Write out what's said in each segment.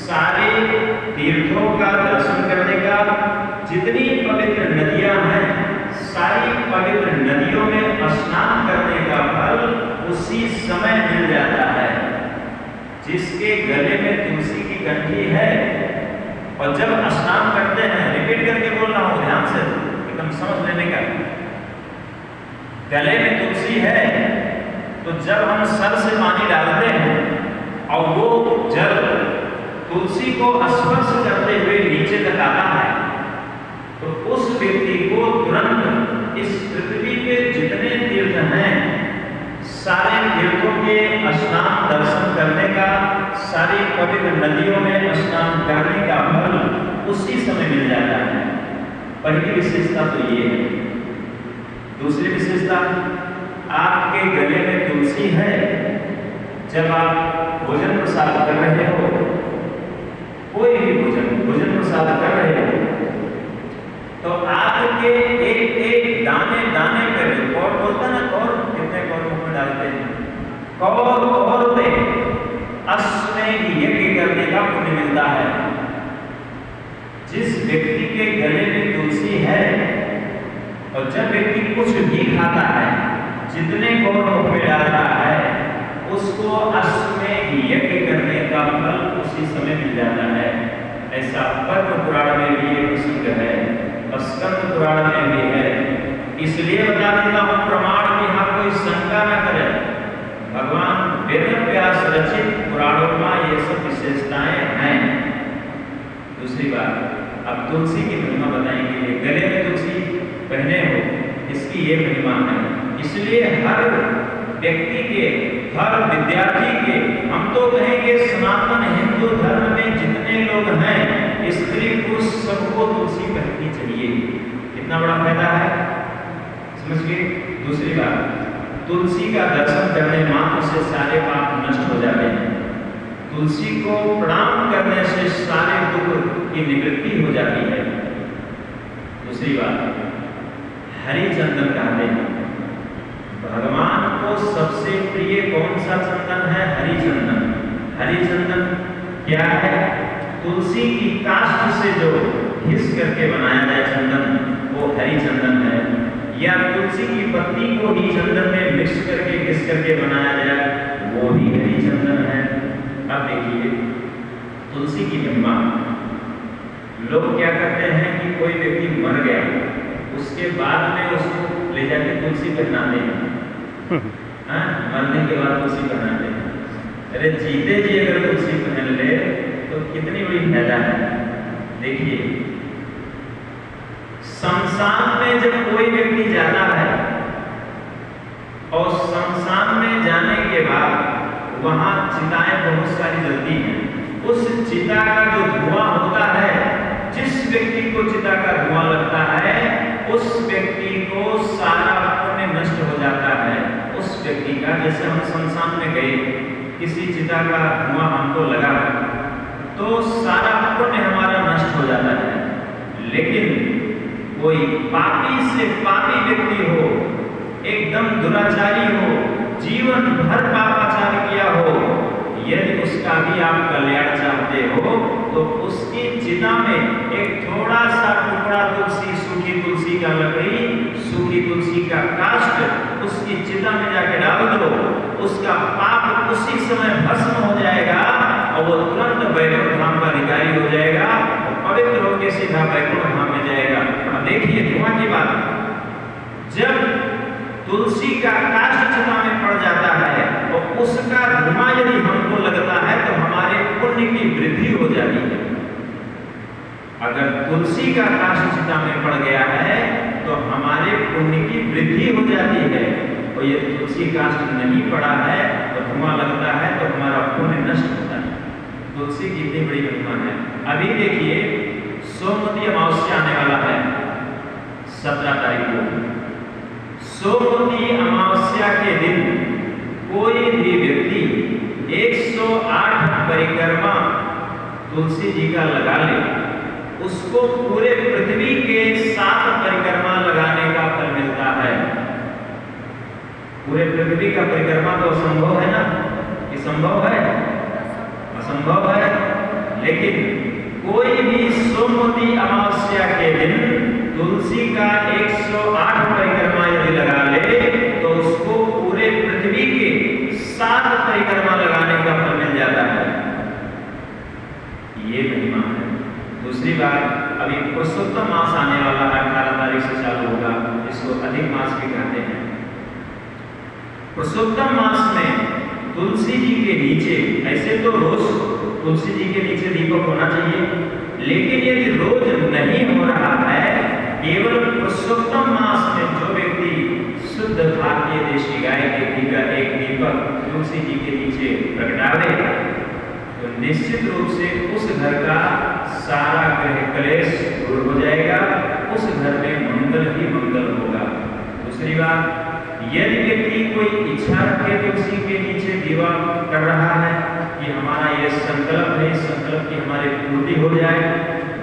सारे तीर्थों का दर्शन करने का, जितनी पवित्र नदियां हैं सारी पवित्र नदियों में स्नान करने का फल उसी समय मिल जाता है। जिसके गले में तुलसी की कंठी है और जब स्नान करते हैं, रिपीट करके बोल रहा हूं, ध्यान से एकदम समझ लेने का, गले में तुलसी है तो जब हम सर से पानी डालते हैं और वो जल तुलसी को स्पर्श करते हुए नीचे तक आता है, तो उस व्यक्ति को तुरंत इस पृथ्वी पे जितने तीर्थ हैं सारे तीर्थों के स्नान दर्शन करने का, सारी पवित्र नदियों में स्नान करने का फल उसी समय मिल जाता है। पहली विशेषता तो ये है। दूसरी विशेषता, आपके गले में तुलसी है, जब आप भोजन प्रसाद कर रहे हो, कोई भी भोजन प्रसाद कर रहे हो, तो आपके एक एक दाने दाने पर, कौर बोलता ना, कौर कितने कौर मुंह में डालते हैं, कौर पे अश्वमेध यज्ञ करने का पुण्य मिलता है। जिस व्यक्ति के गले में तुलसी है और जब व्यक्ति कुछ भी खाता है, जितने कौर मुंह में डालता है, उसको अश्वमेध यज्ञ करने का फल उसी समय मिल जाता है। ऐसा पद्म पुराण में भी ये प्रसिद्ध है, स्कंद पुराण में भी है। इसलिए बता देता हूं प्रमाण की यहाँ कोई शंका न करे। भगवान वेद व्यास रचित पुराणों में ये सब विशेषताएं हैं। दूसरी बात, अब तुलसी की महिमा बताएंगे। गले में तुलसी पहने हो, इसकी ये महिमा है। इसलिए हर व्यक्ति के, हर विद्यार्थी के, हम तो कहेंगे सनातन हिंदू धर्म में जितने लोग हैं, स्त्री पुरुष सबको तुलसी पहननी चाहिए। कितना बड़ा फायदा है, समझ गए। दूसरी बात, तुलसी का दर्शन करने मात्र से सारे पाप नष्ट हो जाते हैं। तुलसी को प्रणाम करने से सारे दुख की निवृत्ति हो जाती है। दूसरी बात, हरि चंदन कहते हैं। भगवान को सबसे प्रिय कौन सा चंदन है? हरि चंदन। हरि चंदन क्या है? तुलसी की काष्ठ से जो घिस करके बनाया जाए चंदन, वो हरि चंदन है। या तुलसी की पत्ती को ही चंदन में मिक्स करके घिस करके बनाया जाए, वो भी हरि चंदन है। अब देखिए तुलसी की महिमा। लोग क्या करते हैं कि कोई व्यक्ति मर गया, उसके बाद में उसको ले जाके तुलसी पहनाते हैं। मरने के बाद तुलसी पहनाते हैं। अरे जीते जी अगर तुलसी पहन ले तो कितनी बड़ी फायदा है। देखिए शमशान में जब कोई व्यक्ति जाता है और शमशान में जाने के बाद वहां चिताएं बहुत सारी जलती हैं। उस चिता का जो धुआं होता है, जिस व्यक्ति को चिता का धुआं लगता है, उस व्यक्ति को सारा पुण्य नष्ट हो जाता है। उस व्यक्ति का, जैसे हम शमशान में गए, किसी चिता का धुआं हमको लगा तो सारा पुण्य हमारा नष्ट हो जाता है। लेकिन कोई पापी से पापी व्यक्ति हो, एकदम दुराचारी हो, जीवन भर पापाचार किया हो, यदि उसका भी आप कल्याण चाहते हो तो उसकी चिता में एक थोड़ा सा टुकड़ा तुलसी, सूखी तुलसी का लकड़ी, सूखी तुलसी का काष्ठ उसकी चिता में जाके डाल दो, उसका पाप उसी समय भस्म हो जाएगा और वो तुरंत वैकुंठ धाम का अधिकारी हो जाएगा और पवित्र होकर सीधा वैकुंठ धाम में जाएगा। अब देखिए धुआं की बात, जब तुलसी का काष्ठ चिता में पड़ जाता है और उसका धुआं यदि हमको लगता है तो हमारे पुण्य की वृद्धि हो जाती है। अगर तुलसी का काष्ठ चिता में पड़ गया है तो हमारे पुण्य की वृद्धि हो जाती है, और ये तुलसी काष्ठ नहीं पड़ा है तो धुआं लगता है तो हमारा पुण्य नष्ट होता है। तुलसी की इतनी बड़ी महिमा है। अभी देखिए सोमवती अमावस्या आने वाला है 17 तारीख को। सोमवती अमावस्या के दिन कोई भी व्यक्ति 108 परिक्रमा तुलसी जी का लगा ले, उसको पूरे पृथ्वी के 7 परिक्रमा लगाने का फल मिलता है। पूरे पृथ्वी का परिक्रमा तो असंभव है ना, कि संभव है? असंभव है। लेकिन कोई भी सोमवती अमावस्या के दिन तुलसी का 108 परिक्रमा यदि लगा ले तो उसको पूरे पृथ्वी के 7 परिक्रमा लगाने का फल मिल जाता है। ये महिमा है। दूसरी बात, अभी पुरुषोत्तम मास आने वाला है, 18 तारीख से चालू होगा, इसको अधिक मास भी कहते हैं। पुरुषोत्तम मास में तुलसी जी के नीचे, ऐसे तो रोज तुलसी जी के नीचे दीपक होना चाहिए, लेकिन यदि रोज नहीं हो रहा है, केवल पुरुषोत्तम मास में जो व्यक्ति शुद्ध भारतीय देशी गाय के घी का एक दीपक तुलसी जी के नीचे प्रगटावे तो निश्चित रूप से उस घर का सारा ग्रह क्लेश दूर हो जाएगा, उस घर में मंगल ही मंगल होगा। दूसरी बात, यदि व्यक्ति कोई इच्छा रखे तुलसी के नीचे दीवा कर रहा है कि हमारा ये संकल्प है, संकल्प की हमारी पूर्ति हो जाए,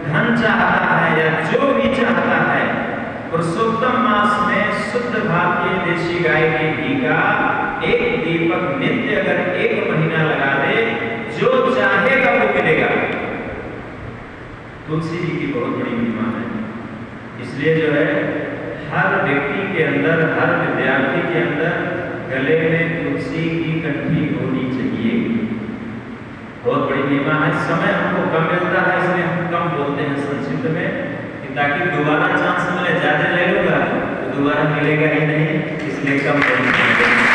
धन चाहता है या जो भी चाहता है, पुरुषोत्तम मास में शुद्ध भारतीय देशी गाय के घी का एक दीपक नित्य अगर 1 महीना लगा दे, जो चाहेगा वो मिलेगा। तुलसी जी की बहुत बड़ी महिमा है। इसलिए जो है हर व्यक्ति के अंदर, हर विद्यार्थी के अंदर गले में तुलसी की कंठी होनी चाहिए। बहुत बड़ी महिमा है। समय हमको कम मिलता है, इसलिए हम कम बोलते हैं संक्षिप्त में, ताकि दोबारा चांस मिले। ज्यादा ले लूंगा तो दोबारा मिलेगा ही नहीं, इसलिए कम बोलते हैं।